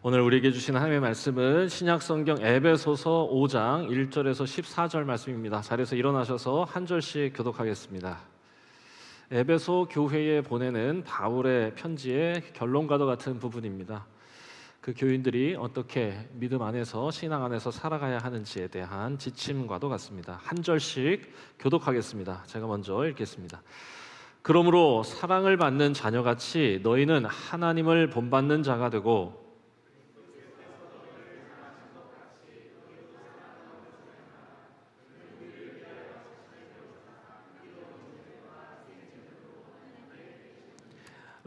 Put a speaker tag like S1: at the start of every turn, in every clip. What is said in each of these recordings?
S1: 오늘 우리에게 주신 하나님의 말씀은 신약성경 에베소서 5장 1절에서 14절 말씀입니다. 자리에서 일어나셔서 한 절씩 교독하겠습니다. 에베소 교회에 보내는 바울의 편지의 결론과도 같은 부분입니다. 그 교인들이 어떻게 믿음 안에서, 신앙 안에서 살아가야 하는지에 대한 지침과도 같습니다. 한 절씩 교독하겠습니다. 제가 먼저 읽겠습니다. 그러므로 사랑을 받는 자녀같이 너희는 하나님을 본받는 자가 되고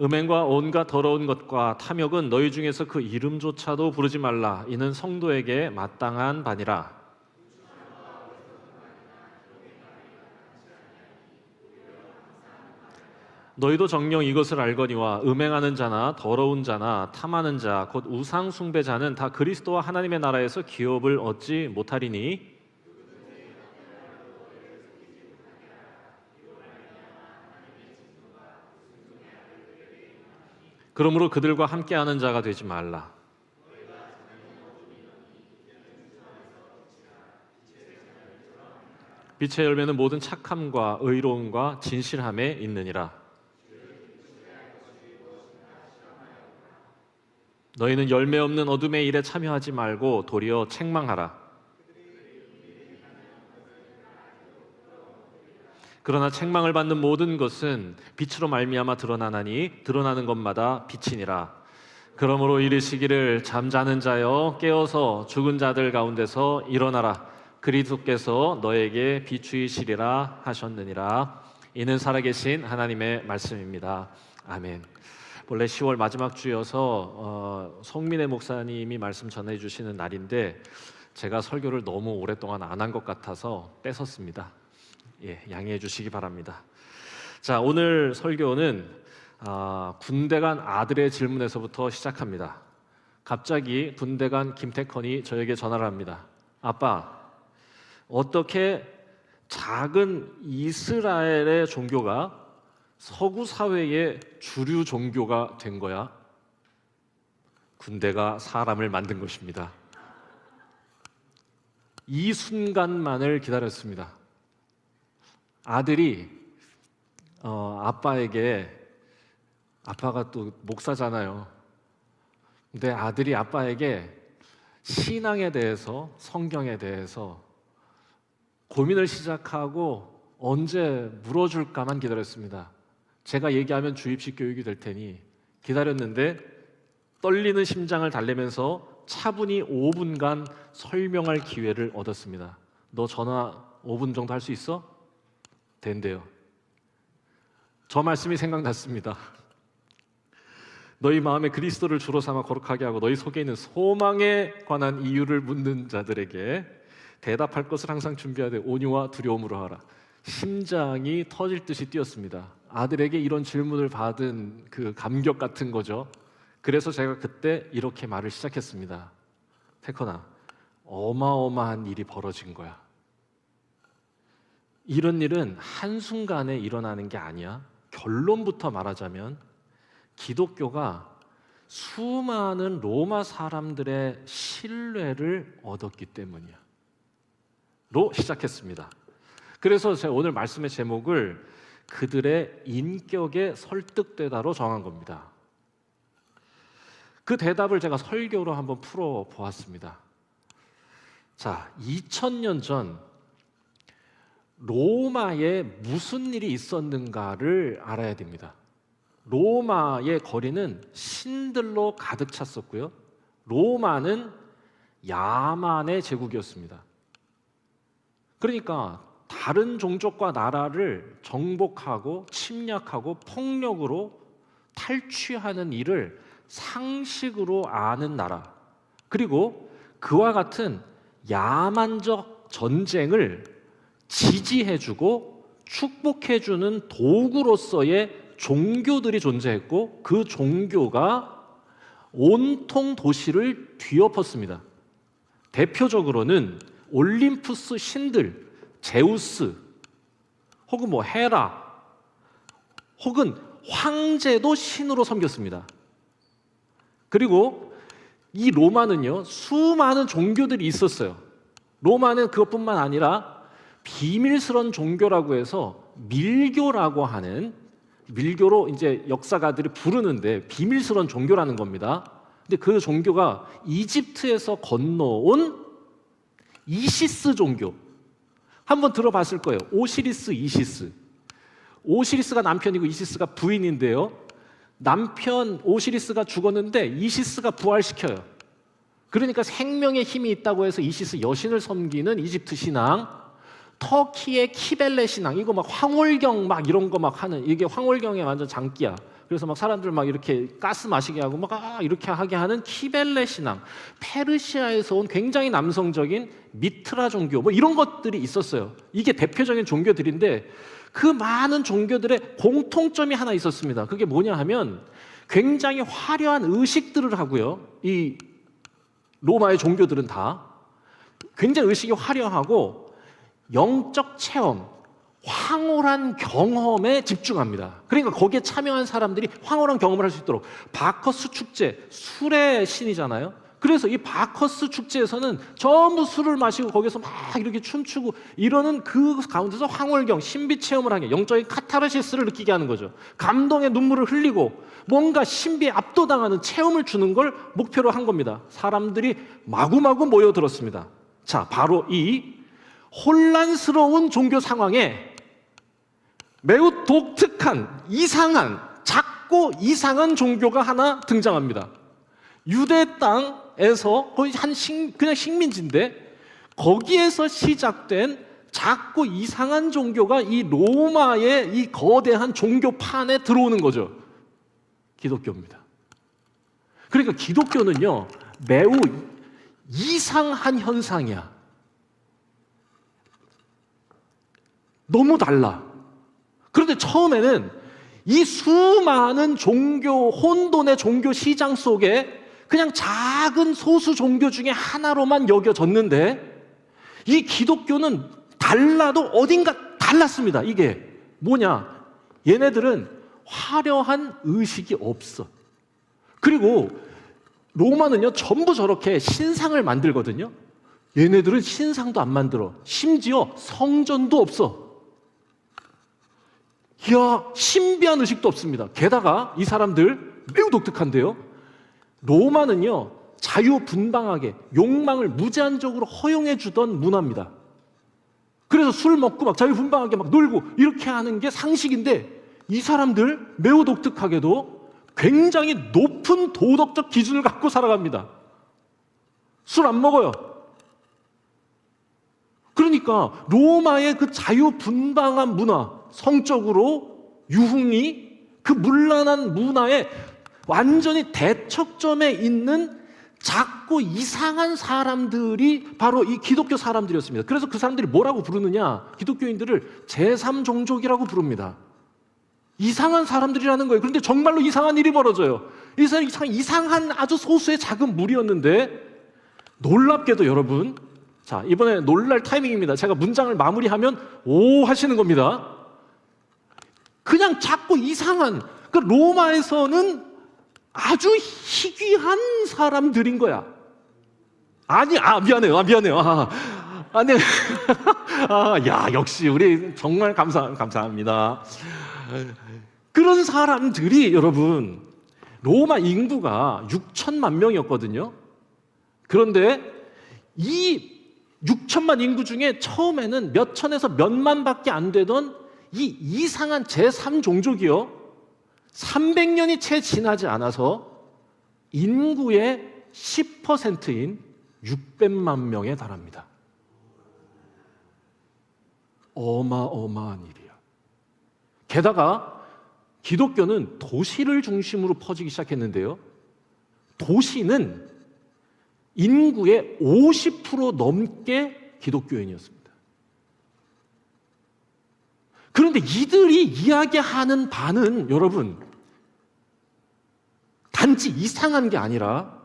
S1: 음행과 온갖 더러운 것과 탐욕은 너희 중에서 그 이름조차도 부르지 말라. 이는 성도에게 마땅한 바니라. 너희도 정녕 이것을 알거니와 음행하는 자나 더러운 자나 탐하는 자 곧 우상 숭배자는 다 그리스도와 하나님의 나라에서 기업을 얻지 못하리니 그러므로 그들과 함께하는 자가 되지 말라. 빛의 열매는 모든 착함과 의로움과 진실함에 있느니라. 너희는 열매 없는 어둠의 일에 참여하지 말고 도리어 책망하라. 그러나 책망을 받는 모든 것은 빛으로 말미암아 드러나나니 드러나는 것마다 빛이니라. 그러므로 이르시기를 잠자는 자여 깨어서 죽은 자들 가운데서 일어나라. 그리스도께서 너에게 비추이시리라 하셨느니라. 이는 살아계신 하나님의 말씀입니다. 아멘. 원래 10월 마지막 주여서 송민혜 목사님이 말씀 전해주시는 날인데 제가 설교를 너무 오랫동안 안 한 것 같아서 뺏었습니다. 양해해 주시기 바랍니다. 자, 오늘 설교는 군대 간 아들의 질문에서부터 시작합니다. 갑자기 군대 간 김태컨이 저에게 전화를 합니다. 아빠, 어떻게 작은 이스라엘의 종교가 서구 사회의 주류 종교가 된 거야? 군대가 사람을 만든 것입니다. 이 순간만을 기다렸습니다. 아들이 아빠에게, 아빠가 또 목사잖아요. 근데 아들이 아빠에게 신앙에 대해서, 성경에 대해서 고민을 시작하고 언제 물어줄까만 기다렸습니다. 제가 얘기하면 주입식 교육이 될 테니 기다렸는데 떨리는 심장을 달래면서 차분히 5분간 설명할 기회를 얻었습니다. 너 전화 5분 정도 할 수 있어? 된대요. 저 말씀이 생각났습니다. 너희 마음에 그리스도를 주로 삼아 거룩하게 하고 너희 속에 있는 소망에 관한 이유를 묻는 자들에게 대답할 것을 항상 준비하되 온유와 두려움으로 하라. 심장이 터질 듯이 뛰었습니다. 아들에게 이런 질문을 받은 그 감격 같은 거죠. 그래서 제가 그때 이렇게 말을 시작했습니다. 태컨아, 어마어마한 일이 벌어진 거야. 이런 일은 한순간에 일어나는 게 아니야. 결론부터 말하자면 기독교가 수많은 로마 사람들의 신뢰를 얻었기 때문이야. 로 시작했습니다. 그래서 제가 오늘 말씀의 제목을 그들의 인격에 설득되다로 정한 겁니다. 그 대답을 제가 설교로 한번 풀어보았습니다. 자, 2000년 전 로마에 무슨 일이 있었는가를 알아야 됩니다. 로마의 거리는 신들로 가득 찼었고요. 로마는 야만의 제국이었습니다. 그러니까 다른 종족과 나라를 정복하고 침략하고 폭력으로 탈취하는 일을 상식으로 아는 나라, 그리고 그와 같은 야만적 전쟁을 지지해주고 축복해주는 도구로서의 종교들이 존재했고 그 종교가 온통 도시를 뒤엎었습니다. 대표적으로는 올림푸스 신들, 제우스, 혹은 헤라, 혹은 황제도 신으로 섬겼습니다. 그리고 이 로마는요, 수많은 종교들이 있었어요. 로마는 그것뿐만 아니라 비밀스러운 종교라고 해서 밀교라고 하는, 밀교로 이제 역사가들이 부르는데 비밀스러운 종교라는 겁니다. 근데 그 종교가 이집트에서 건너온 이시스 종교. 한번 들어봤을 거예요. 오시리스, 이시스. 오시리스가 남편이고 이시스가 부인인데요. 남편 오시리스가 죽었는데 이시스가 부활시켜요. 그러니까 생명의 힘이 있다고 해서 이시스 여신을 섬기는 이집트 신앙, 터키의 키벨레 신앙, 이거 막 황홀경 막 이런 거 막 하는, 이게 황홀경의 완전 장기야. 그래서 막 사람들 막 이렇게 가스 마시게 하고 막 이렇게 하게 하는 키벨레 신앙, 페르시아에서 온 굉장히 남성적인 미트라 종교, 뭐 이런 것들이 있었어요. 이게 대표적인 종교들인데 그 많은 종교들의 공통점이 하나 있었습니다. 그게 뭐냐 하면 굉장히 화려한 의식들을 하고요. 이 로마의 종교들은 다 굉장히 의식이 화려하고 영적 체험, 황홀한 경험에 집중합니다. 그러니까 거기에 참여한 사람들이 황홀한 경험을 할 수 있도록, 바커스 축제, 술의 신이잖아요. 그래서 이 바커스 축제에서는 전부 술을 마시고 거기서 막 이렇게 춤추고 이러는 그 가운데서 황홀경, 신비 체험을 하게, 영적인 카타르시스를 느끼게 하는 거죠. 감동의 눈물을 흘리고 뭔가 신비에 압도당하는 체험을 주는 걸 목표로 한 겁니다. 사람들이 마구마구 모여들었습니다. 자, 바로 이 혼란스러운 종교 상황에 매우 독특한, 이상한, 작고 이상한 종교가 하나 등장합니다. 유대 땅에서 거의 그냥 식민지인데 거기에서 시작된 작고 이상한 종교가 이 로마의 이 거대한 종교판에 들어오는 거죠. 기독교입니다. 그러니까 기독교는요, 매우 이상한 현상이야. 너무 달라. 그런데 처음에는 이 수많은 종교, 혼돈의 종교 시장 속에 그냥 작은 소수 종교 중에 하나로만 여겨졌는데 이 기독교는 달라도 어딘가 달랐습니다. 이게 뭐냐? 얘네들은 화려한 의식이 없어. 그리고 로마는요, 전부 저렇게 신상을 만들거든요. 얘네들은 신상도 안 만들어. 심지어 성전도 없어. 이야, 신비한 의식도 없습니다. 게다가 이 사람들 매우 독특한데요, 로마는요, 자유분방하게 욕망을 무제한적으로 허용해 주던 문화입니다. 그래서 술 먹고 막 자유분방하게 막 놀고 이렇게 하는 게 상식인데 이 사람들 매우 독특하게도 굉장히 높은 도덕적 기준을 갖고 살아갑니다. 술 안 먹어요. 그러니까 로마의 그 자유분방한 문화, 성적으로 유흥이 그 문란한 문화에 완전히 대척점에 있는 작고 이상한 사람들이 바로 이 기독교 사람들이었습니다. 그래서 그 사람들이 뭐라고 부르느냐? 기독교인들을 제3종족이라고 부릅니다. 이상한 사람들이라는 거예요. 그런데 정말로 이상한 일이 벌어져요. 이 사람이 이상한 아주 소수의 작은 무리였는데 놀랍게도 여러분, 자, 이번에 놀랄 타이밍입니다. 제가 문장을 마무리하면 오 하시는 겁니다. 그냥 작고 이상한, 그 로마에서는 아주 희귀한 사람들인 거야. 미안해요. 네. 야, 역시 우리 정말 감사합니다. 그런 사람들이 여러분, 로마 인구가 6천만 명이었거든요. 그런데 이 6천만 인구 중에 처음에는 몇 천에서 몇만밖에 안 되던 이 이상한 제3종족이요, 300년이 채 지나지 않아서 인구의 10%인 600만 명에 달합니다. 어마어마한 일이야. 게다가 기독교는 도시를 중심으로 퍼지기 시작했는데요, 도시는 인구의 50% 넘게 기독교인이었습니다. 그런데 이들이 이야기하는 바는 여러분, 단지 이상한 게 아니라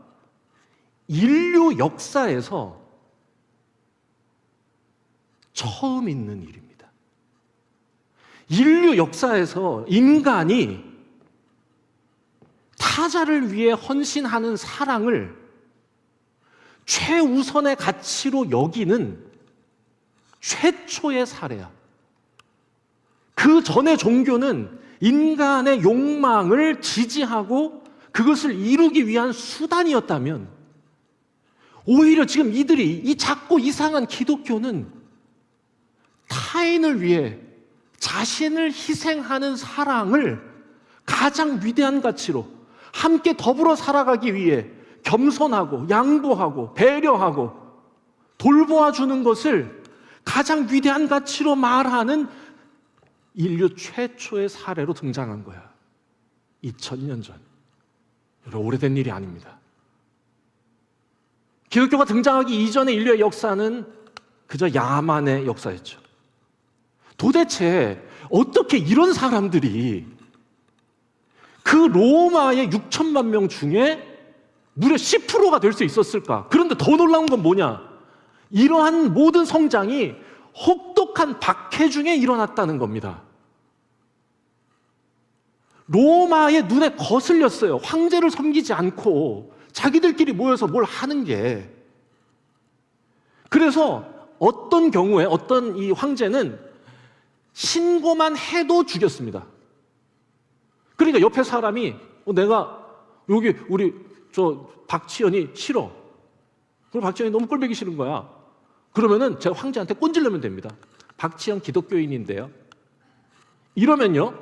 S1: 인류 역사에서 처음 있는 일입니다. 인류 역사에서 인간이 타자를 위해 헌신하는 사랑을 최우선의 가치로 여기는 최초의 사례야. 그 전의 종교는 인간의 욕망을 지지하고 그것을 이루기 위한 수단이었다면, 오히려 지금 이들이 이 작고 이상한 기독교는 타인을 위해 자신을 희생하는 사랑을 가장 위대한 가치로, 함께 더불어 살아가기 위해 겸손하고 양보하고 배려하고 돌보아주는 것을 가장 위대한 가치로 말하는 인류 최초의 사례로 등장한 거야. 2000년 전. 여러분, 오래된 일이 아닙니다. 기독교가 등장하기 이전의 인류의 역사는 그저 야만의 역사였죠. 도대체 어떻게 이런 사람들이 그 로마의 6천만 명 중에 무려 10%가 될 수 있었을까? 그런데 더 놀라운 건 뭐냐? 이러한 모든 성장이 혹독한 박해 중에 일어났다는 겁니다. 로마의 눈에 거슬렸어요. 황제를 섬기지 않고 자기들끼리 모여서 뭘 하는 게. 그래서 어떤 경우에 어떤 이 황제는 신고만 해도 죽였습니다. 그러니까 옆에 사람이 내가 여기 우리 저 박지현이 싫어. 그럼 박지현이 너무 꼴보기 싫은 거야. 그러면은 제가 황제한테 꼰질르면 됩니다. 박지현 기독교인인데요. 이러면요,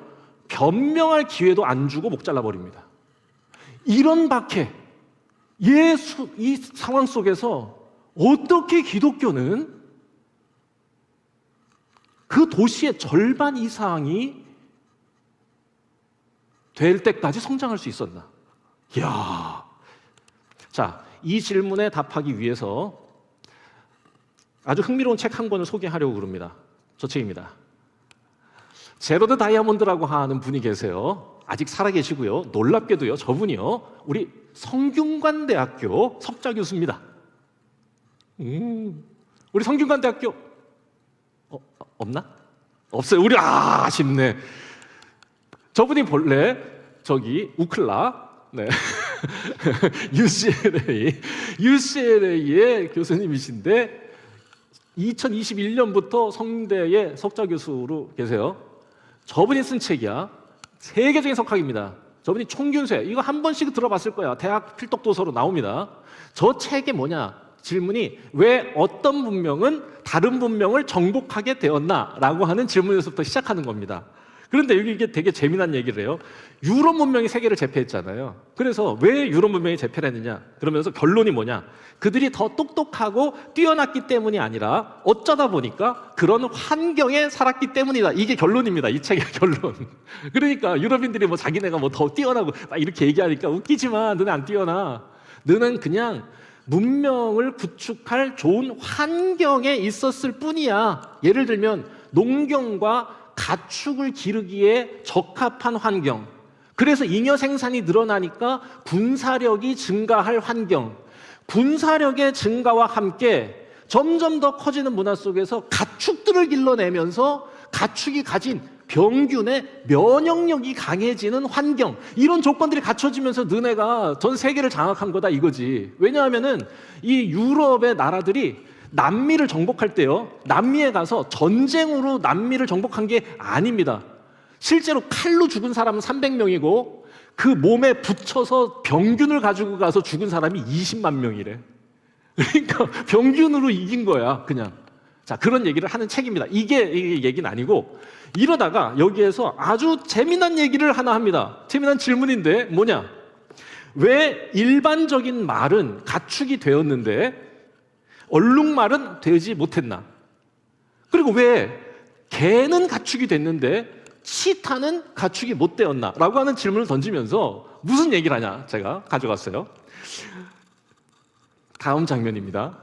S1: 변명할 기회도 안 주고 목 잘라버립니다. 이런 박해, 이 상황 속에서 어떻게 기독교는 그 도시의 절반 이상이 될 때까지 성장할 수 있었나? 이야. 자, 이 질문에 답하기 위해서 아주 흥미로운 책 한 권을 소개하려고 그럽니다. 저 책입니다. 제로드 다이아몬드라고 하는 분이 계세요. 아직 살아계시고요. 놀랍게도요, 저분이요, 우리 성균관대학교 석좌 교수입니다. 우리 성균관대학교 없나? 없어요. 우리 아쉽네. 저분이 본래 저기 우클라, 네. UCLA의 교수님이신데 2021년부터 성대의 석좌 교수로 계세요. 저분이 쓴 책이야. 세계적인 석학입니다. 저분이 총균세, 이거 한 번씩 들어봤을 거야. 대학 필독 도서로 나옵니다. 저 책에 뭐냐? 질문이 왜 어떤 문명은 다른 문명을 정복하게 되었나라고 하는 질문에서부터 시작하는 겁니다. 그런데 여기 이게 되게 재미난 얘기를 해요. 유럽 문명이 세계를 제패했잖아요. 그래서 왜 유럽 문명이 제패를 했느냐? 그러면서 결론이 뭐냐? 그들이 더 똑똑하고 뛰어났기 때문이 아니라 어쩌다 보니까 그런 환경에 살았기 때문이다. 이게 결론입니다. 이 책의 결론. 그러니까 유럽인들이 뭐 자기네가 뭐 더 뛰어나고 막 이렇게 얘기하니까 웃기지만 너네 안 뛰어나. 너는 그냥 문명을 구축할 좋은 환경에 있었을 뿐이야. 예를 들면 농경과 가축을 기르기에 적합한 환경, 그래서 잉여 생산이 늘어나니까 군사력이 증가할 환경, 군사력의 증가와 함께 점점 더 커지는 문화 속에서 가축들을 길러내면서 가축이 가진 병균의 면역력이 강해지는 환경, 이런 조건들이 갖춰지면서 너네가 전 세계를 장악한 거다 이거지. 왜냐하면은 이 유럽의 나라들이 남미를 정복할 때요, 남미에 가서 전쟁으로 남미를 정복한 게 아닙니다. 실제로 칼로 죽은 사람은 300명이고 그 몸에 붙여서 병균을 가지고 가서 죽은 사람이 20만 명이래. 그러니까 병균으로 이긴 거야, 그냥. 자, 그런 얘기를 하는 책입니다. 이게 얘기는 아니고, 이러다가 여기에서 아주 재미난 얘기를 하나 합니다. 재미난 질문인데 뭐냐? 왜 일반적인 말은 가축이 되었는데 얼룩말은 되지 못했나? 그리고 왜 개는 가축이 됐는데 치타는 가축이 못 되었나? 라고 하는 질문을 던지면서 무슨 얘기를 하냐? 제가 가져갔어요. 다음 장면입니다.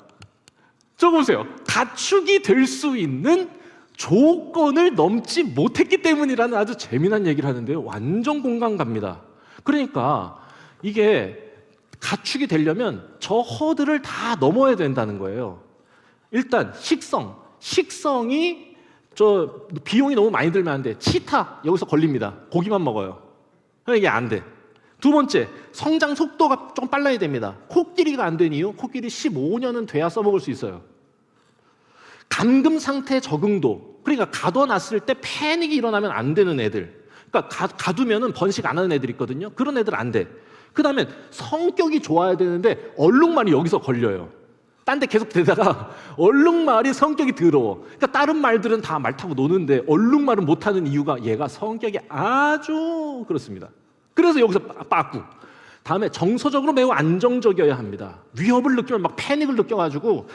S1: 저거 보세요. 가축이 될 수 있는 조건을 넘지 못했기 때문이라는 아주 재미난 얘기를 하는데요. 완전 공감 갑니다. 그러니까 이게 가축이 되려면 저 허들을 다 넘어야 된다는 거예요. 일단 식성이 저 비용이 너무 많이 들면 안 돼. 치타 여기서 걸립니다. 고기만 먹어요. 이게 안 돼.
S2: 두 번째, 성장 속도가 좀 빨라야 됩니다. 코끼리가 안 된 이유, 코끼리 15년은 돼야 써먹을 수 있어요. 감금 상태 적응도, 그러니까 가둬놨을 때 패닉이 일어나면 안 되는 애들, 그러니까 가두면은 번식 안 하는 애들 있거든요. 그런 애들 안 돼. 그 다음에 성격이 좋아야 되는데 얼룩말이 여기서 걸려요. 딴 데 계속 되다가 얼룩말이 성격이 더러워. 그러니까 다른 말들은 다 말 타고 노는데 얼룩말은 못하는 이유가 얘가 성격이 아주 그렇습니다. 그래서 여기서 빠꾸. 다음에 정서적으로 매우 안정적이어야 합니다. 위협을 느끼면 막 패닉을 느껴가지고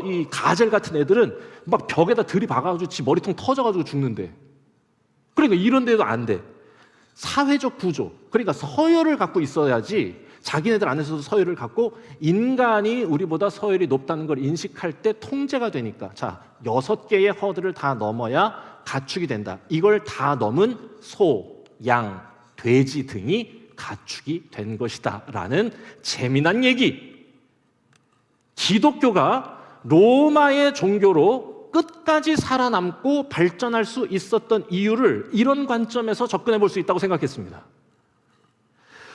S2: 이 가젤 같은 애들은 막 벽에다 들이박아가지고 지 머리통 터져가지고 죽는데. 그러니까 이런 데도 안 돼. 사회적 구조, 그러니까 서열을 갖고 있어야지 자기네들 안에서도 서열을 갖고 인간이 우리보다 서열이 높다는 걸 인식할 때 통제가 되니까 자, 6개의 허들을 다 넘어야 가축이 된다. 이걸 다 넘은 소, 양, 돼지 등이 가축이 된 것이다 라는 재미난 얘기. 기독교가 로마의 종교로 끝까지 살아남고 발전할 수 있었던 이유를 이런 관점에서 접근해 볼 수 있다고 생각했습니다.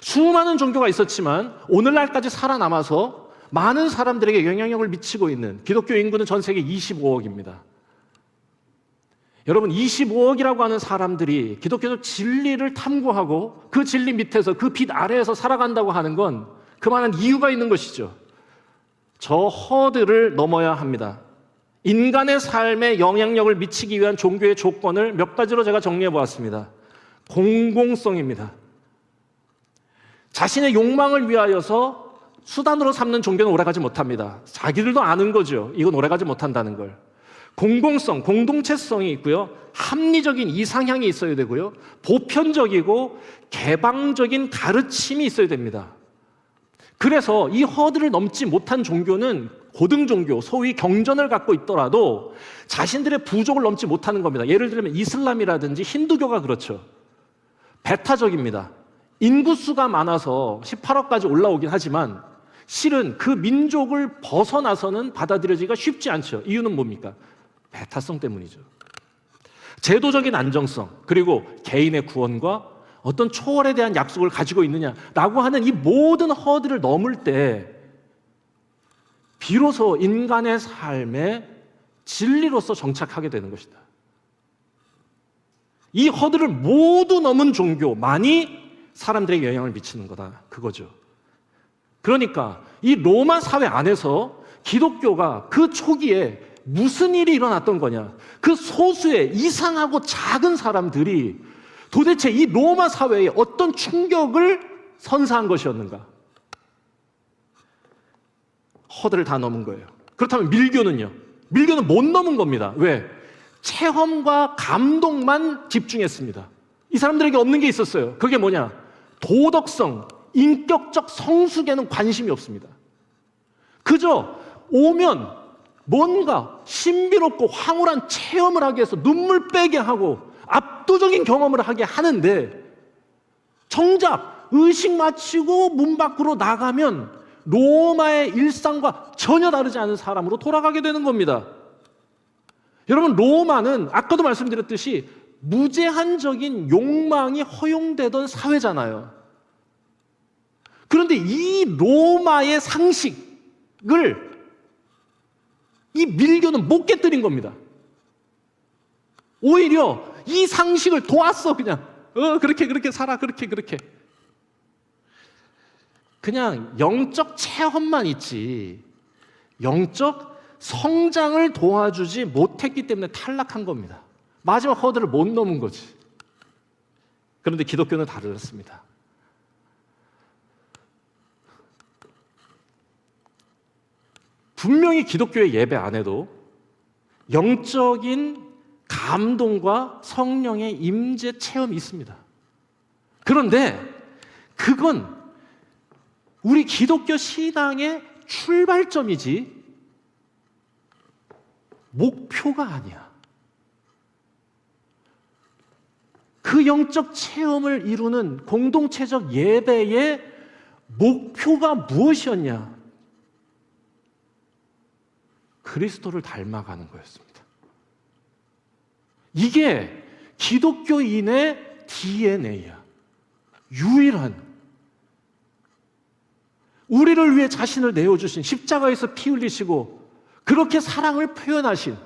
S2: 수많은 종교가 있었지만 오늘날까지 살아남아서 많은 사람들에게 영향력을 미치고 있는 기독교 인구는 전 세계 25억입니다. 여러분, 25억이라고 하는 사람들이 기독교적 진리를 탐구하고 그 진리 밑에서 그 빛 아래에서 살아간다고 하는 건 그만한 이유가 있는 것이죠. 저 허들을 넘어야 합니다. 인간의 삶에 영향력을 미치기 위한 종교의 조건을 몇 가지로 제가 정리해 보았습니다. 공공성입니다. 자신의 욕망을 위하여서 수단으로 삼는 종교는 오래가지 못합니다. 자기들도 아는 거죠. 이건 오래가지 못한다는 걸. 공공성, 공동체성이 있고요. 합리적인 이상향이 있어야 되고요. 보편적이고 개방적인 가르침이 있어야 됩니다. 그래서 이 허들을 넘지 못한 종교는 고등종교, 소위 경전을 갖고 있더라도 자신들의 부족을 넘지 못하는 겁니다. 예를 들면 이슬람이라든지 힌두교가 그렇죠. 배타적입니다. 인구수가 많아서 18억까지 올라오긴 하지만 실은 그 민족을 벗어나서는 받아들여지기가 쉽지 않죠. 이유는 뭡니까? 배타성 때문이죠. 제도적인 안정성, 그리고 개인의 구원과 어떤 초월에 대한 약속을 가지고 있느냐라고 하는 이 모든 허들을 넘을 때 비로소 인간의 삶에 진리로서 정착하게 되는 것이다. 이 허들을 모두 넘은 종교만이 사람들에게 영향을 미치는 거다. 그거죠. 그러니까 이 로마 사회 안에서 기독교가 그 초기에 무슨 일이 일어났던 거냐? 그 소수의 이상하고 작은 사람들이 도대체 이 로마 사회에 어떤 충격을 선사한 것이었는가? 허들을 다 넘은 거예요. 그렇다면 밀교는요? 밀교는 못 넘은 겁니다. 왜? 체험과 감동만 집중했습니다. 이 사람들에게 없는 게 있었어요. 그게 뭐냐? 도덕성, 인격적 성숙에는 관심이 없습니다. 그저 오면 뭔가 신비롭고 황홀한 체험을 하게 해서 눈물 빼게 하고 압도적인 경험을 하게 하는데 정작 의식 마치고 문 밖으로 나가면 로마의 일상과 전혀 다르지 않은 사람으로 돌아가게 되는 겁니다. 여러분, 로마는 아까도 말씀드렸듯이 무제한적인 욕망이 허용되던 사회잖아요. 그런데 이 로마의 상식을 이 밀교는 못 깨뜨린 겁니다. 오히려 이 상식을 도왔어. 그냥 그렇게 살아. 그렇게 그냥 영적 체험만 있지 영적 성장을 도와주지 못했기 때문에 탈락한 겁니다. 마지막 허들을 못 넘은 거지. 그런데 기독교는 다르습니다. 분명히 기독교의 예배 안에도 영적인 감동과 성령의 임재 체험이 있습니다. 그런데 그건 우리 기독교 신앙의 출발점이지 목표가 아니야. 그 영적 체험을 이루는 공동체적 예배의 목표가 무엇이었냐? 그리스도를 닮아가는 거였습니다. 이게 기독교인의 DNA야. 유일한 우리를 위해 자신을 내어주신, 십자가에서 피 흘리시고 그렇게 사랑을 표현하신,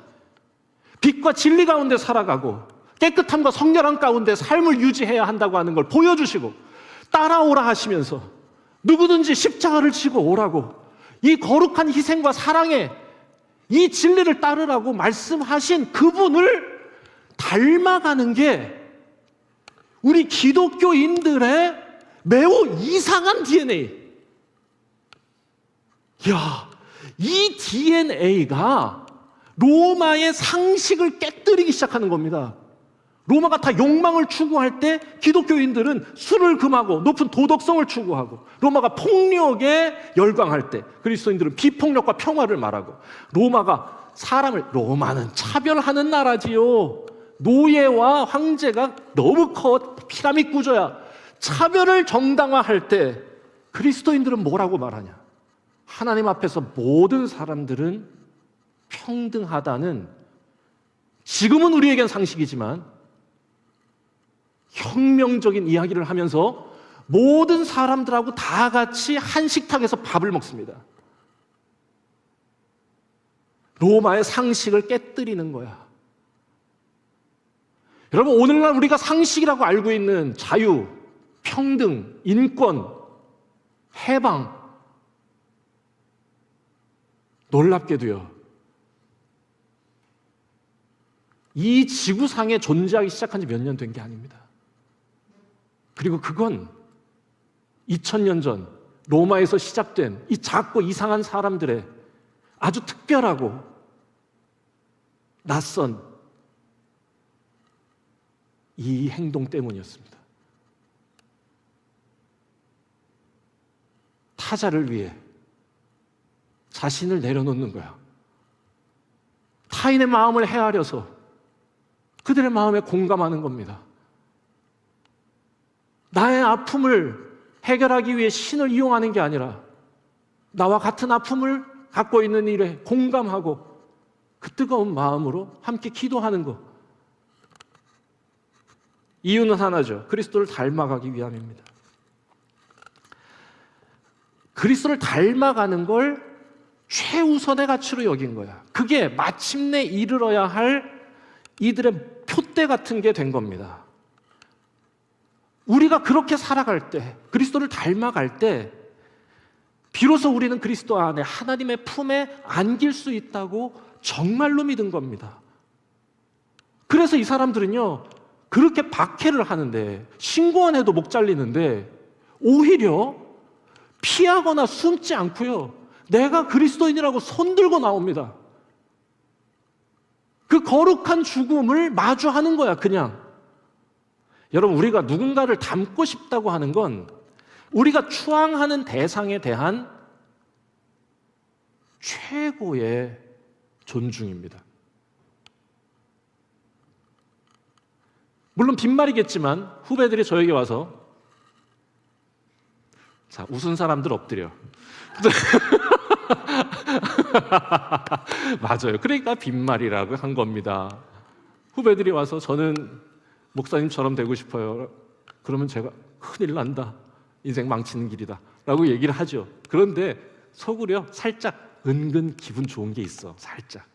S2: 빛과 진리 가운데 살아가고 깨끗함과 성결함 가운데 삶을 유지해야 한다고 하는 걸 보여주시고 따라오라 하시면서 누구든지 십자가를 지고 오라고, 이 거룩한 희생과 사랑의 이 진리를 따르라고 말씀하신 그분을 닮아가는 게 우리 기독교인들의 매우 이상한 DNA. 이 DNA가 로마의 상식을 깨뜨리기 시작하는 겁니다. 로마가 다 욕망을 추구할 때 기독교인들은 술을 금하고 높은 도덕성을 추구하고, 로마가 폭력에 열광할 때 그리스도인들은 비폭력과 평화를 말하고, 로마는 차별하는 나라지요. 노예와 황제가 너무 커, 피라미드 구조야. 차별을 정당화할 때 그리스도인들은 뭐라고 말하냐? 하나님 앞에서 모든 사람들은 평등하다는, 지금은 우리에겐 상식이지만 혁명적인 이야기를 하면서 모든 사람들하고 다 같이 한 식탁에서 밥을 먹습니다. 로마의 상식을 깨뜨리는 거야. 여러분, 오늘날 우리가 상식이라고 알고 있는 자유, 평등, 인권, 해방, 놀랍게도요, 이 지구상에 존재하기 시작한 지 몇 년 된 게 아닙니다. 그리고 그건 2000년 전 로마에서 시작된 이 작고 이상한 사람들의 아주 특별하고 낯선 이 행동 때문이었습니다. 타자를 위해 자신을 내려놓는 거야. 타인의 마음을 헤아려서 그들의 마음에 공감하는 겁니다. 나의 아픔을 해결하기 위해 신을 이용하는 게 아니라 나와 같은 아픔을 갖고 있는 일에 공감하고 그 뜨거운 마음으로 함께 기도하는 것. 이유는 하나죠. 그리스도를 닮아가기 위함입니다. 그리스도를 닮아가는 걸 최우선의 가치로 여긴 거야. 그게 마침내 이르러야 할 이들의 표대 같은 게 된 겁니다. 우리가 그렇게 살아갈 때, 그리스도를 닮아갈 때 비로소 우리는 그리스도 안에 하나님의 품에 안길 수 있다고 정말로 믿은 겁니다. 그래서 이 사람들은요, 그렇게 박해를 하는데, 신고만 해도 목 잘리는데 오히려 피하거나 숨지 않고요, 내가 그리스도인이라고 손들고 나옵니다. 그 거룩한 죽음을 마주하는 거야, 그냥. 여러분, 우리가 누군가를 닮고 싶다고 하는 건 우리가 추앙하는 대상에 대한 최고의 존중입니다. 물론 빈말이겠지만 후배들이 저에게 와서, 자, 웃은 사람들 엎드려. 맞아요. 그러니까 빈말이라고 한 겁니다. 후배들이 와서 저는 목사님처럼 되고 싶어요. 그러면 제가 큰일 난다, 인생 망치는 길이다 라고 얘기를 하죠. 그런데 속으로 살짝 은근 기분 좋은 게 있어. 살짝.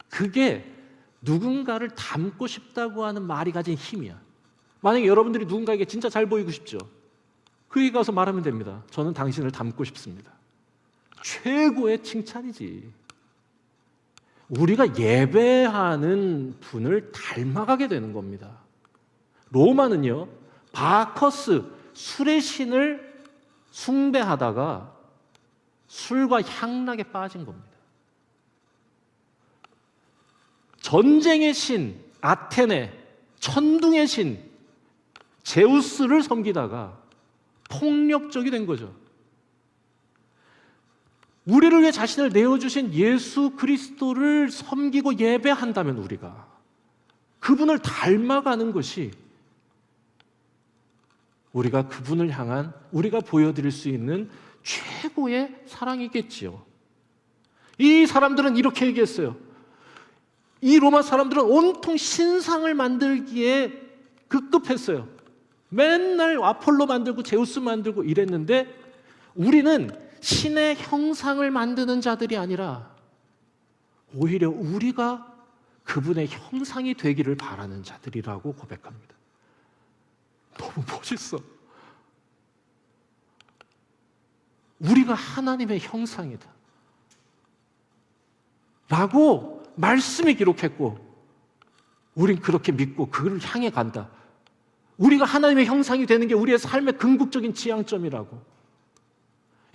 S2: 그게 누군가를 닮고 싶다고 하는 말이 가진 힘이야. 만약에 여러분들이 누군가에게 진짜 잘 보이고 싶죠? 그에 가서 말하면 됩니다. 저는 당신을 닮고 싶습니다. 최고의 칭찬이지. 우리가 예배하는 분을 닮아가게 되는 겁니다. 로마는요, 바커스, 술의 신을 숭배하다가 술과 향락에 빠진 겁니다. 전쟁의 신 아테네, 천둥의 신 제우스를 섬기다가 폭력적이 된 거죠. 우리를 위해 자신을 내어주신 예수 그리스도를 섬기고 예배한다면 우리가 그분을 닮아가는 것이 우리가 그분을 향한 우리가 보여드릴 수 있는 최고의 사랑이겠지요. 이 사람들은 이렇게 얘기했어요. 이 로마 사람들은 온통 신상을 만들기에 급급했어요. 맨날 아폴로 만들고 제우스 만들고 이랬는데 우리는 신의 형상을 만드는 자들이 아니라 오히려 우리가 그분의 형상이 되기를 바라는 자들이라고 고백합니다. 너무 멋있어. 우리가 하나님의 형상이다 라고 말씀이 기록했고, 우린 그렇게 믿고 그를 향해 간다. 우리가 하나님의 형상이 되는 게 우리의 삶의 궁극적인 지향점이라고.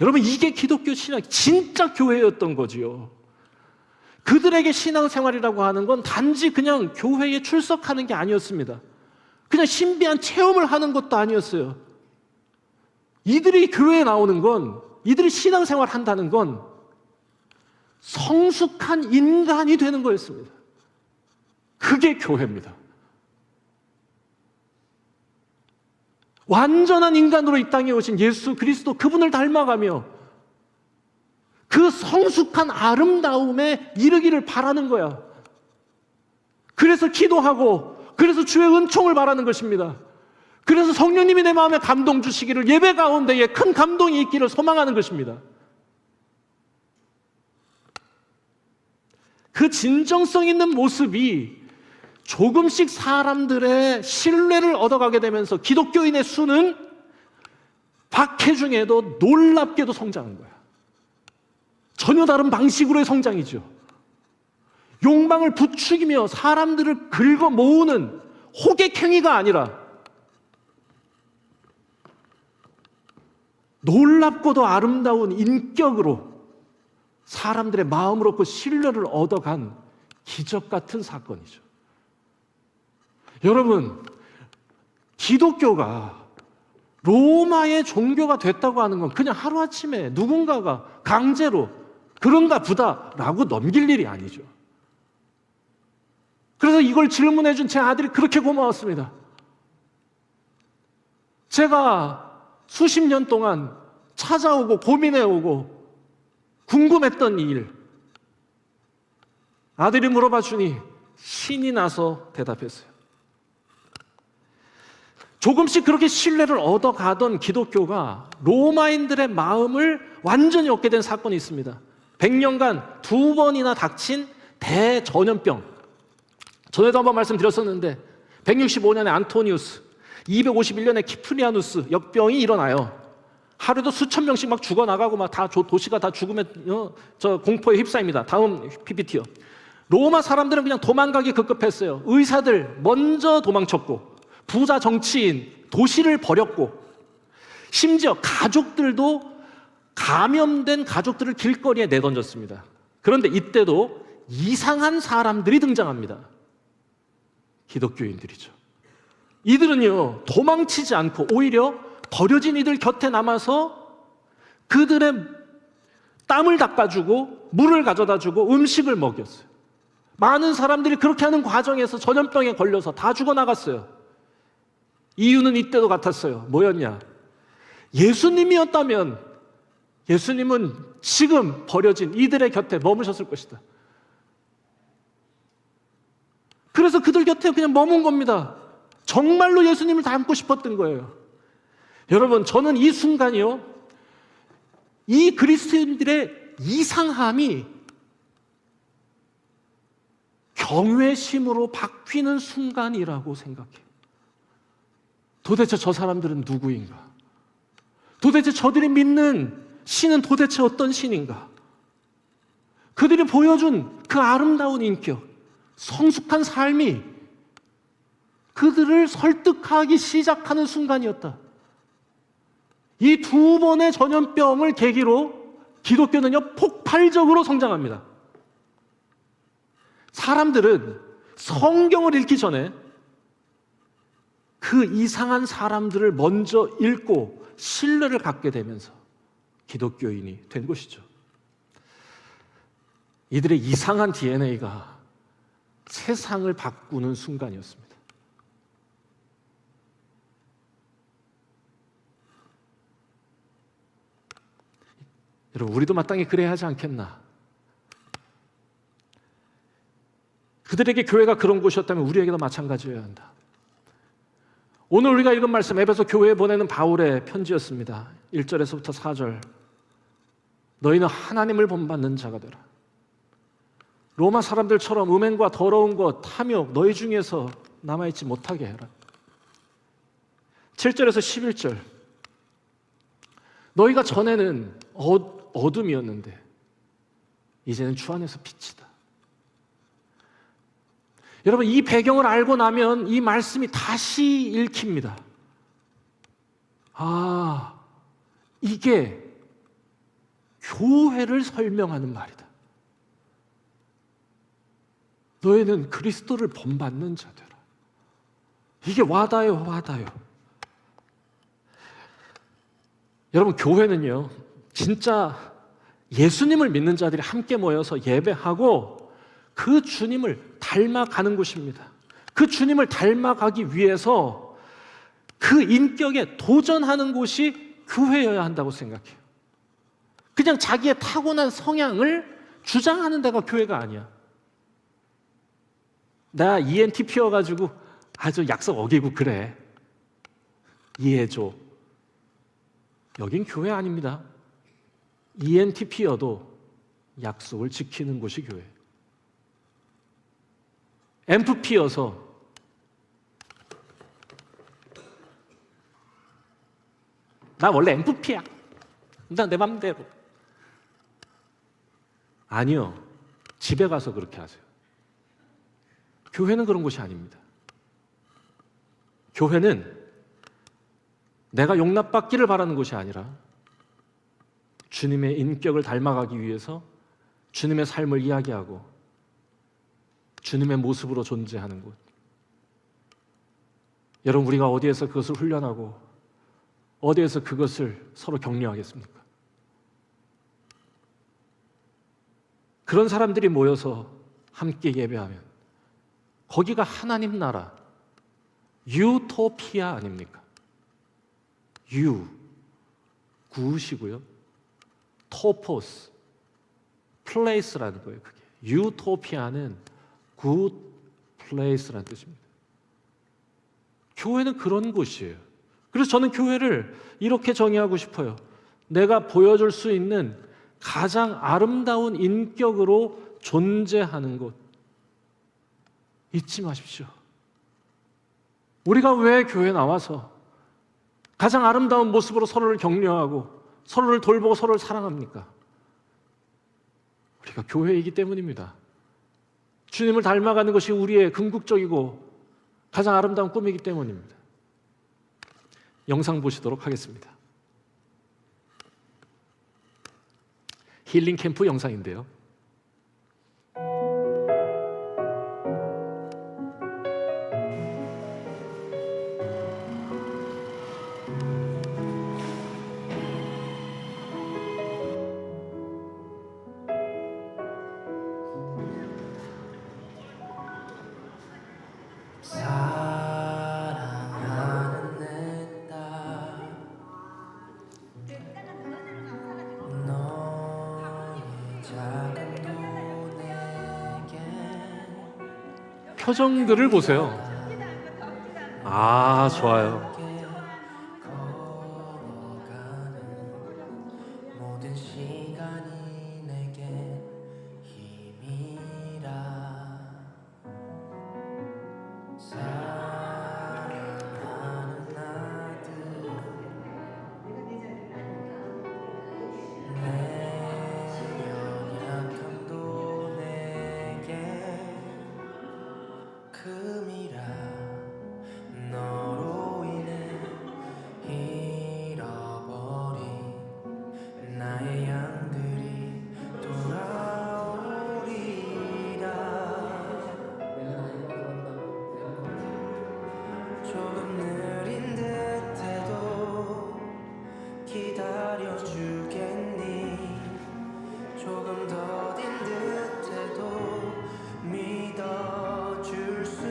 S2: 여러분, 이게 기독교 신앙, 진짜 교회였던 거지요. 그들에게 신앙생활이라고 하는 건 단지 그냥 교회에 출석하는 게 아니었습니다. 그냥 신비한 체험을 하는 것도 아니었어요. 이들이 교회에 나오는 건, 이들이 신앙생활 한다는 건 성숙한 인간이 되는 거였습니다. 그게 교회입니다. 완전한 인간으로 이 땅에 오신 예수 그리스도, 그분을 닮아가며 그 성숙한 아름다움에 이르기를 바라는 거야. 그래서 기도하고, 그래서 주의 은총을 바라는 것입니다. 그래서 성령님이 내 마음에 감동 주시기를, 예배 가운데에 큰 감동이 있기를 소망하는 것입니다. 그 진정성 있는 모습이 조금씩 사람들의 신뢰를 얻어가게 되면서 기독교인의 수는 박해 중에도 놀랍게도 성장한 거야. 전혀 다른 방식으로의 성장이죠. 욕망을 부추기며 사람들을 긁어 모으는 호객행위가 아니라 놀랍고도 아름다운 인격으로 사람들의 마음을 얻고 신뢰를 얻어간 기적 같은 사건이죠. 여러분, 기독교가 로마의 종교가 됐다고 하는 건 그냥 하루아침에 누군가가 강제로 그런가 보다라고 넘길 일이 아니죠. 그래서 이걸 질문해 준 제 아들이 그렇게 고마웠습니다. 제가 수십 년 동안 찾아오고 고민해오고 궁금했던 이 일, 아들이 물어봐 주니 신이 나서 대답했어요. 조금씩 그렇게 신뢰를 얻어가던 기독교가 로마인들의 마음을 완전히 얻게 된 사건이 있습니다. 100년간 2번이나 닥친 대전염병. 전에도 한번 말씀드렸었는데 165년에 안토니우스, 251년에 키프리아누스 역병이 일어나요. 하루에도 수천 명씩 막 죽어나가고 막 다 도시가 다 죽음의 공포에 휩싸입니다. 다음 PPT요. 로마 사람들은 그냥 도망가기 급급했어요. 의사들 먼저 도망쳤고, 부자 정치인 도시를 버렸고, 심지어 가족들도 감염된 가족들을 길거리에 내던졌습니다. 그런데 이때도 이상한 사람들이 등장합니다. 기독교인들이죠. 이들은요, 도망치지 않고 오히려 버려진 이들 곁에 남아서 그들의 땀을 닦아주고 물을 가져다주고 음식을 먹였어요. 많은 사람들이 그렇게 하는 과정에서 전염병에 걸려서 다 죽어나갔어요. 이유는 이때도 같았어요. 뭐였냐? 예수님이었다면 예수님은 지금 버려진 이들의 곁에 머무셨을 것이다. 그래서 그들 곁에 그냥 머문 겁니다. 정말로 예수님을 닮고 싶었던 거예요. 여러분, 저는 이 순간이요, 이 그리스도인들의 이상함이 경외심으로 바뀌는 순간이라고 생각해요. 도대체 저 사람들은 누구인가? 도대체 저들이 믿는 신은 도대체 어떤 신인가? 그들이 보여준 그 아름다운 인격, 성숙한 삶이 그들을 설득하기 시작하는 순간이었다. 이 2번의 전염병을 계기로 기독교는요, 폭발적으로 성장합니다. 사람들은 성경을 읽기 전에 그 이상한 사람들을 먼저 읽고 신뢰를 갖게 되면서 기독교인이 된 것이죠. 이들의 이상한 DNA가 세상을 바꾸는 순간이었습니다. 여러분, 우리도 마땅히 그래야 하지 않겠나? 그들에게 교회가 그런 곳이었다면 우리에게도 마찬가지여야 한다.
S1: 오늘 우리가 읽은 말씀 에베소 교회에 보내는 바울의 편지였습니다. 1절에서부터 4절. 너희는 하나님을 본받는 자가 되라. 로마 사람들처럼 음행과 더러운 것, 탐욕 너희 중에서 남아있지 못하게 해라. 7절에서 11절. 너희가 전에는 어둠이었는데 이제는 주 안에서 빛이다. 여러분, 이 배경을 알고 나면 이 말씀이 다시 읽힙니다. 아, 이게 교회를 설명하는 말이다. 너희는 그리스도를 본받는 자 되라. 이게 와닿아요, 와닿아요. 여러분, 교회는요, 진짜 예수님을 믿는 자들이 함께 모여서 예배하고 그 주님을 닮아가는 곳입니다. 그 주님을 닮아가기 위해서 그 인격에 도전하는 곳이 교회여야 한다고 생각해요. 그냥 자기의 타고난 성향을 주장하는 데가 교회가 아니야. 나 ENTP여가지고 아주 약속 어기고 그래. 이해해줘. 여긴 교회 아닙니다. ENTP여도 약속을 지키는 곳이 교회. MFP여서 나 원래 MFP야. 나 내 맘대로. 아니요. 집에 가서 그렇게 하세요. 교회는 그런 곳이 아닙니다. 교회는 내가 용납받기를 바라는 곳이 아니라 주님의 인격을 닮아가기 위해서 주님의 삶을 이야기하고 주님의 모습으로 존재하는 곳. 여러분, 우리가 어디에서 그것을 훈련하고 어디에서 그것을 서로 격려하겠습니까? 그런 사람들이 모여서 함께 예배하면 거기가 하나님 나라, 유토피아 아닙니까? 구시고요. 토포스, 플레이스라는 거예요. 그게. 유토피아는 굿 플레이스라는 뜻입니다. 교회는 그런 곳이에요. 그래서 저는 교회를 이렇게 정의하고 싶어요. 내가 보여줄 수 있는 가장 아름다운 인격으로 존재하는 곳. 잊지 마십시오. 우리가 왜 교회에 나와서 가장 아름다운 모습으로 서로를 격려하고 서로를 돌보고 서로를 사랑합니까? 우리가 교회이기 때문입니다. 주님을 닮아가는 것이 우리의 궁극적이고 가장 아름다운 꿈이기 때문입니다. 영상 보시도록 하겠습니다. 힐링 캠프 영상인데요.
S3: 사랑하는 내 딸, 너의 작은 눈에게
S1: 표정들을 보세요. 아, 좋아요.
S3: 걸어가는 모든 시간이 내게 힘이라. 사랑하는 아들, 내 연약함도 내게 금이라. 너로 인해 잃어버린 나의 양들이 돌아오리라. 조금 느린 듯해도 기다려주겠니? 조금 더딘 듯해도 믿어줄 수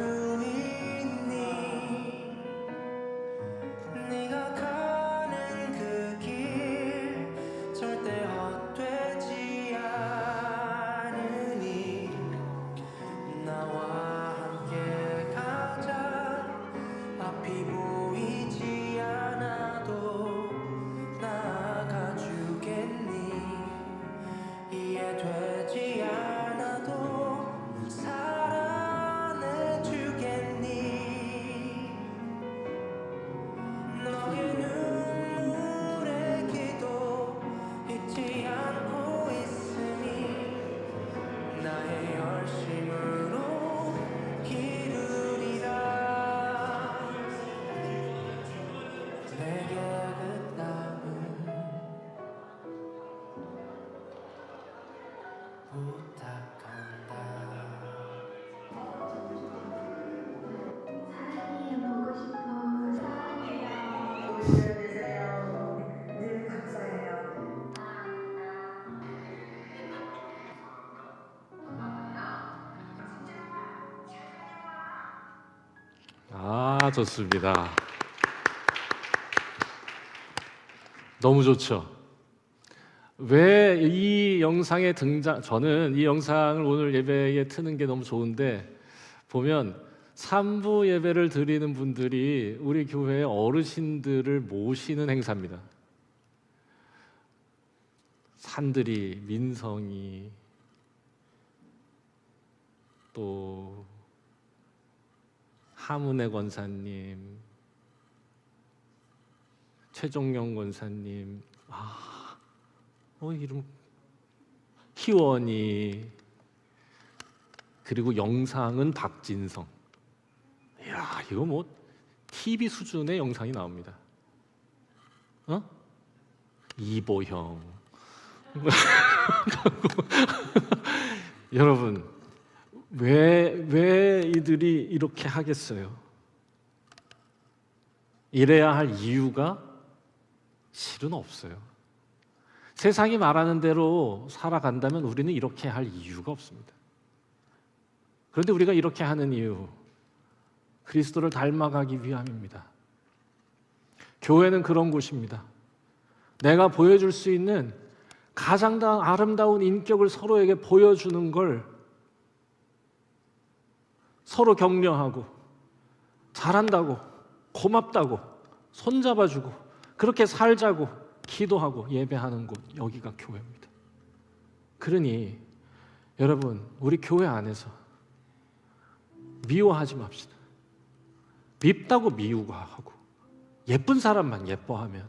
S3: 부탁한다.
S1: 아, 좋습니다. 너무 좋죠. 왜 이 영상에 저는 이 영상을 오늘 예배에 트는 게 너무 좋은데, 보면 3부 예배를 드리는 분들이 우리 교회의 어르신들을 모시는 행사입니다. 산들이, 민성이, 또 하문의 권사님, 최종영 권사님, 이름 희원이, 그리고 영상은 박진성. 이야, 이거 뭐 TV 수준의 영상이 나옵니다. 이보형. 여러분, 왜 이들이 이렇게 하겠어요? 이래야 할 이유가 실은 없어요. 세상이 말하는 대로 살아간다면 우리는 이렇게 할 이유가 없습니다. 그런데 우리가 이렇게 하는 이유, 그리스도를 닮아가기 위함입니다. 교회는 그런 곳입니다. 내가 보여줄 수 있는 가장 아름다운 인격을 서로에게 보여주는 걸 서로 격려하고, 잘한다고, 고맙다고, 손잡아주고, 그렇게 살자고 기도하고 예배하는 곳, 여기가 교회입니다. 그러니 여러분, 우리 교회 안에서 미워하지 맙시다. 밉다고 미워하고 예쁜 사람만 예뻐하면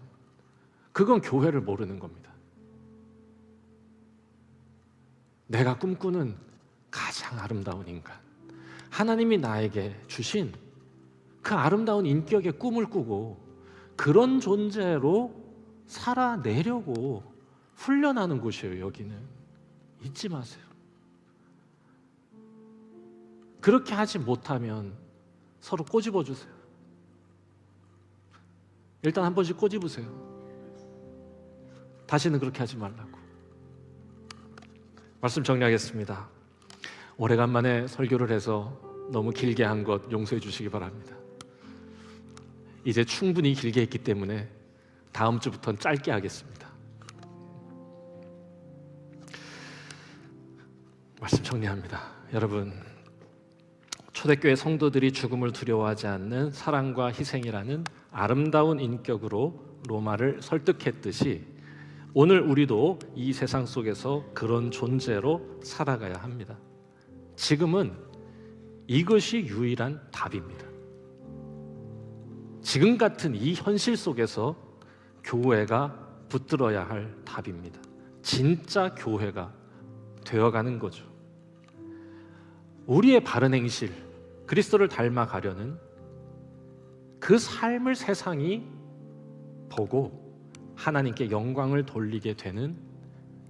S1: 그건 교회를 모르는 겁니다. 내가 꿈꾸는 가장 아름다운 인간, 하나님이 나에게 주신 그 아름다운 인격의 꿈을 꾸고 그런 존재로 살아내려고 훈련하는 곳이에요. 여기는 잊지 마세요. 그렇게 하지 못하면 서로 꼬집어 주세요. 일단 한 번씩 꼬집으세요. 다시는 그렇게 하지 말라고. 말씀 정리하겠습니다. 오래간만에 설교를 해서 너무 길게 한 것 용서해 주시기 바랍니다. 이제 충분히 길게 했기 때문에 다음 주부터는 짧게 하겠습니다. 말씀 정리합니다. 여러분, 초대교회 성도들이 죽음을 두려워하지 않는 사랑과 희생이라는 아름다운 인격으로 로마를 설득했듯이 오늘 우리도 이 세상 속에서 그런 존재로 살아가야 합니다. 지금은 이것이 유일한 답입니다. 지금 같은 이 현실 속에서 교회가 붙들어야 할 답입니다. 진짜 교회가 되어가는 거죠. 우리의 바른 행실, 그리스도를 닮아가려는 그 삶을 세상이 보고 하나님께 영광을 돌리게 되는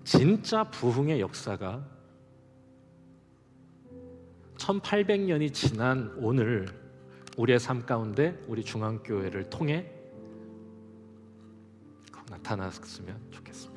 S1: 진짜 부흥의 역사가 1800년이 지난 오늘 우리의 삶 가운데 우리 중앙교회를 통해 나타났으면 좋겠습니다.